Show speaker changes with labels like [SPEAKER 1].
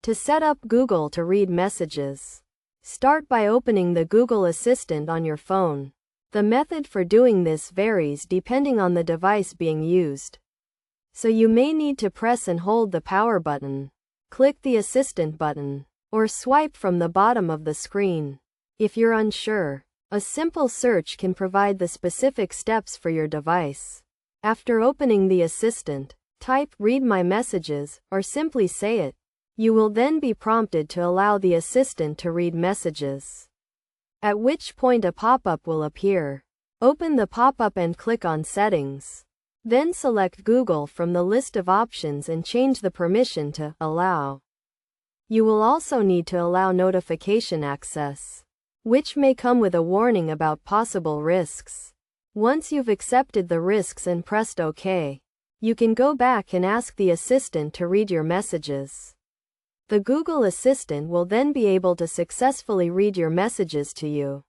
[SPEAKER 1] To set up Google to read messages, start by opening the Google Assistant on your phone. The method for doing this varies depending on the device being used, so you may need to press and hold the power button, click the Assistant button, or swipe from the bottom of the screen. If you're unsure, a simple search can provide the specific steps for your device. After opening the Assistant, type "Read my messages" or simply say it. You will then be prompted to allow the Assistant to read messages, at which point a pop-up will appear. Open the pop-up and click on Settings. Then select Google from the list of options and change the permission to Allow. You will also need to allow notification access, which may come with a warning about possible risks. Once you've accepted the risks and pressed OK, you can go back and ask the Assistant to read your messages. The Google Assistant will then be able to successfully read your messages to you.